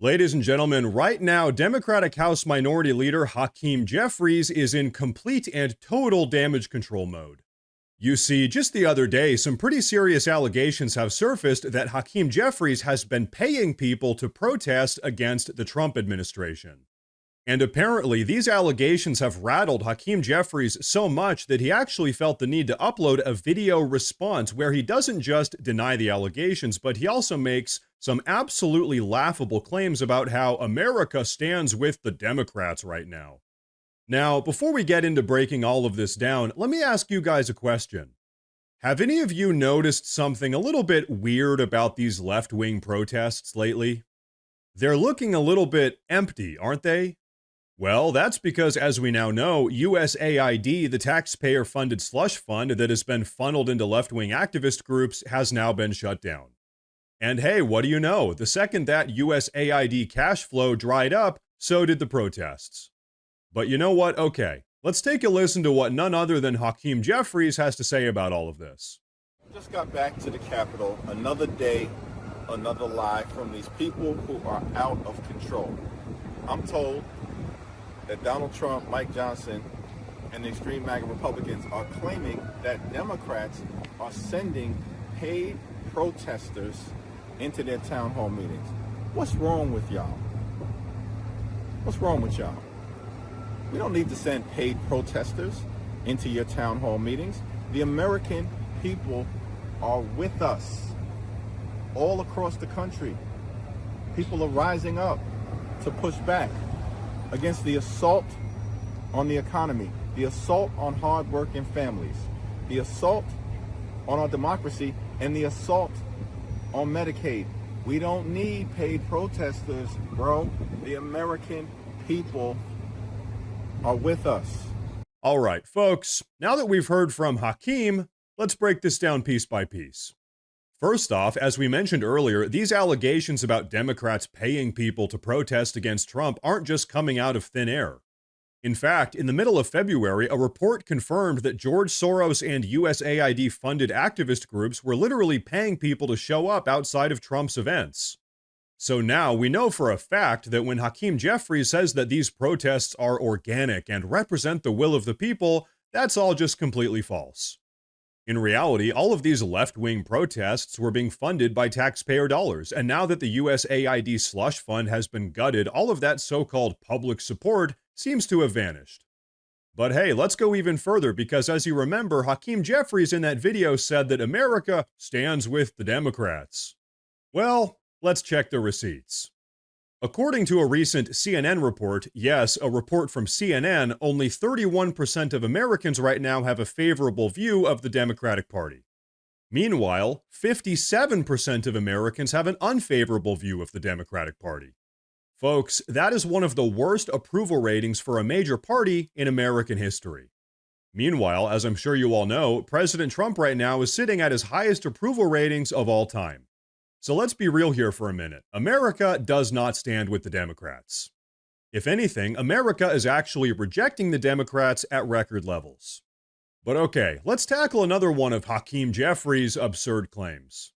Ladies and gentlemen, right now, Democratic House Minority Leader Hakeem Jeffries is in complete and total damage control mode. You see, just the other day, some pretty serious allegations have surfaced that Hakeem Jeffries has been paying people to protest against the Trump administration. And apparently, these allegations have rattled Hakeem Jeffries so much that he actually felt the need to upload a video response where he doesn't just deny the allegations, but he also makes some absolutely laughable claims about how America stands with the Democrats right now. Now, before we get into breaking all of this down, let me ask you guys a question. Have any of you noticed something a little bit weird about these left-wing protests lately? They're looking a little bit empty, aren't they? Well, that's because, as we now know, USAID, the taxpayer-funded slush fund that has been funneled into left-wing activist groups, has now been shut down. And hey, what do you know? The second that USAID cash flow dried up, so did the protests. But you know what? Okay, let's take a listen to what none other than Hakeem Jeffries has to say about all of this. Just got back to the Capitol. Another day, another lie from these people who are out of control. I'm told that Donald Trump, Mike Johnson, and the extreme MAGA Republicans are claiming that Democrats are sending paid protesters into their town hall meetings. What's wrong with y'all? What's wrong with y'all? We don't need to send paid protesters into your town hall meetings. The American people are with us all across the country. People are rising up to push back against the assault on the economy, the assault on hardworking families, the assault on our democracy, and the assault on Medicaid. We don't need paid protesters, bro. The American people are with us. All right, folks, now that we've heard from Hakeem, let's break this down piece by piece. First off, as we mentioned earlier, these allegations about Democrats paying people to protest against Trump aren't just coming out of thin air. In fact, in the middle of February, a report confirmed that George Soros and USAID-funded activist groups were literally paying people to show up outside of Trump's events. So now we know for a fact that when Hakeem Jeffries says that these protests are organic and represent the will of the people, that's all just completely false. In reality, all of these left-wing protests were being funded by taxpayer dollars, and now that the USAID slush fund has been gutted, all of that so-called public support seems to have vanished. But hey, let's go even further, because as you remember, Hakeem Jeffries in that video said that America stands with the Democrats. Well, let's check the receipts. According to a recent CNN report, yes, a report from CNN, only 31% of Americans right now have a favorable view of the Democratic Party. Meanwhile, 57% of Americans have an unfavorable view of the Democratic Party. Folks, that is one of the worst approval ratings for a major party in American history. Meanwhile, as I'm sure you all know, President Trump right now is sitting at his highest approval ratings of all time. So let's be real here for a minute. America does not stand with the Democrats. If anything, America is actually rejecting the Democrats at record levels. But okay, let's tackle another one of Hakeem Jeffries' absurd claims.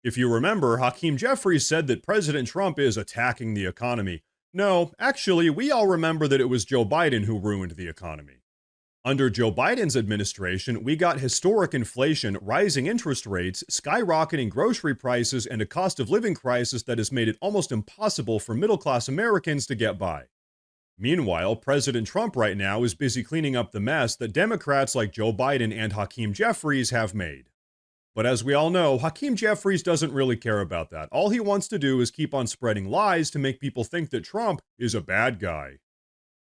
If you remember, Hakeem Jeffries said that President Trump is attacking the economy. No, actually, we all remember that it was Joe Biden who ruined the economy. Under Joe Biden's administration, we got historic inflation, rising interest rates, skyrocketing grocery prices, and a cost of living crisis that has made it almost impossible for middle-class Americans to get by. Meanwhile, President Trump right now is busy cleaning up the mess that Democrats like Joe Biden and Hakeem Jeffries have made. But as we all know, Hakeem Jeffries doesn't really care about that. All he wants to do is keep on spreading lies to make people think that Trump is a bad guy.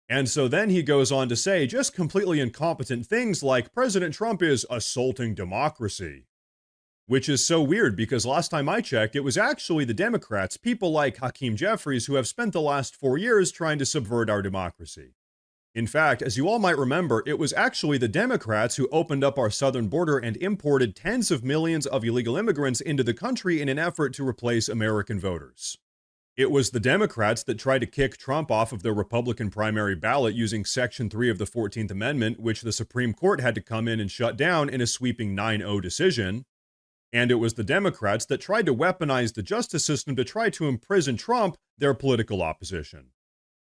And so then he goes on to say just completely incompetent things like President Trump is assaulting democracy. Which is so weird because last time I checked, it was actually the Democrats, people like Hakeem Jeffries, who have spent the last 4 years trying to subvert our democracy. In fact, as you all might remember, it was actually the Democrats who opened up our southern border and imported tens of millions of illegal immigrants into the country in an effort to replace American voters. It was the Democrats that tried to kick Trump off of the Republican primary ballot using Section 3 of the 14th Amendment, which the Supreme Court had to come in and shut down in a sweeping 9-0 decision. And it was the Democrats that tried to weaponize the justice system to try to imprison Trump, their political opposition.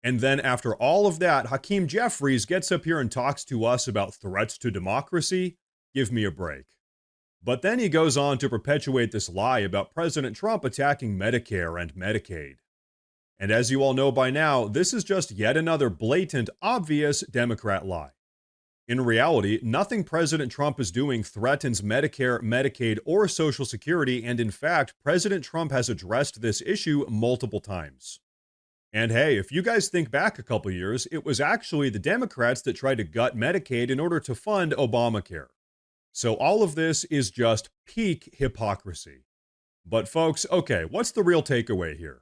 And then after all of that, Hakeem Jeffries gets up here and talks to us about threats to democracy. Give me a break. But then he goes on to perpetuate this lie about President Trump attacking Medicare and Medicaid. And as you all know by now, this is just yet another blatant, obvious Democrat lie. In reality, nothing President Trump is doing threatens Medicare, Medicaid, or Social Security, and in fact, President Trump has addressed this issue multiple times. And hey, if you guys think back a couple years, it was actually the Democrats that tried to gut Medicaid in order to fund Obamacare. So all of this is just peak hypocrisy. But folks, okay, what's the real takeaway here?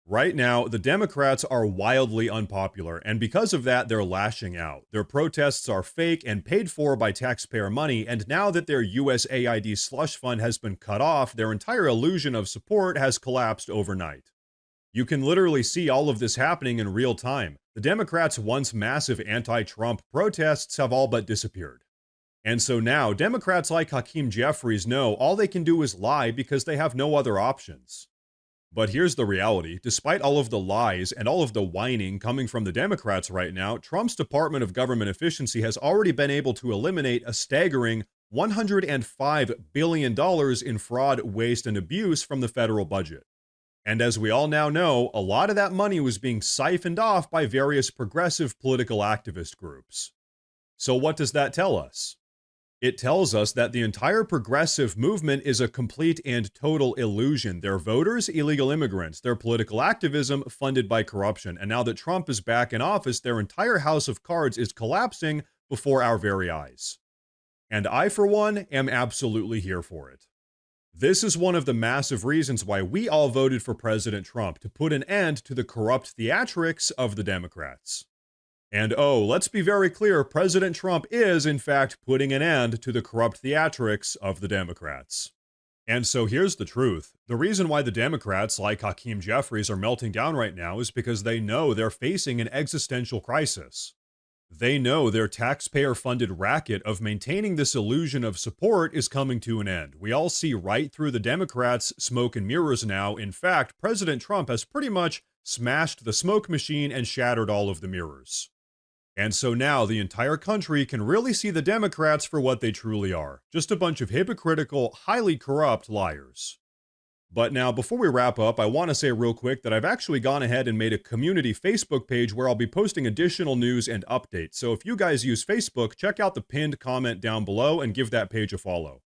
Right now, the Democrats are wildly unpopular, and because of that, they're lashing out. Their protests are fake and paid for by taxpayer money, and now that their USAID slush fund has been cut off, their entire illusion of support has collapsed overnight. You can literally see all of this happening in real time. The Democrats' once massive anti-Trump protests have all but disappeared. And so now, Democrats like Hakeem Jeffries know all they can do is lie because they have no other options. But here's the reality. Despite all of the lies and all of the whining coming from the Democrats right now, Trump's Department of Government Efficiency has already been able to eliminate a staggering $105 billion in fraud, waste, and abuse from the federal budget. And as we all now know, a lot of that money was being siphoned off by various progressive political activist groups. So what does that tell us? It tells us that the entire progressive movement is a complete and total illusion. They're voters, illegal immigrants, their political activism funded by corruption. And now that Trump is back in office, their entire house of cards is collapsing before our very eyes. And I, for one, am absolutely here for it. This is one of the massive reasons why we all voted for President Trump, to put an end to the corrupt theatrics of the Democrats. And oh, let's be very clear, President Trump is, in fact, putting an end to the corrupt theatrics of the Democrats. And so here's the truth. The reason why the Democrats, like Hakeem Jeffries, are melting down right now is because they know they're facing an existential crisis. They know their taxpayer-funded racket of maintaining this illusion of support is coming to an end. We all see right through the Democrats' smoke and mirrors now. In fact, President Trump has pretty much smashed the smoke machine and shattered all of the mirrors. And so now the entire country can really see the Democrats for what they truly are. Just a bunch of hypocritical, highly corrupt liars. But now, before we wrap up, I want to say real quick that I've actually gone ahead and made a community Facebook page where I'll be posting additional news and updates. So if you guys use Facebook, check out the pinned comment down below and give that page a follow.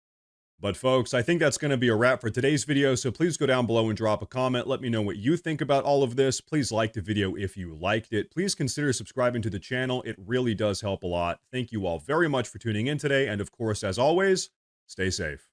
But folks, I think that's going to be a wrap for today's video, so please go down below and drop a comment. Let me know what you think about all of this. Please like the video if you liked it. Please consider subscribing to the channel. It really does help a lot. Thank you all very much for tuning in today, and of course, as always, stay safe.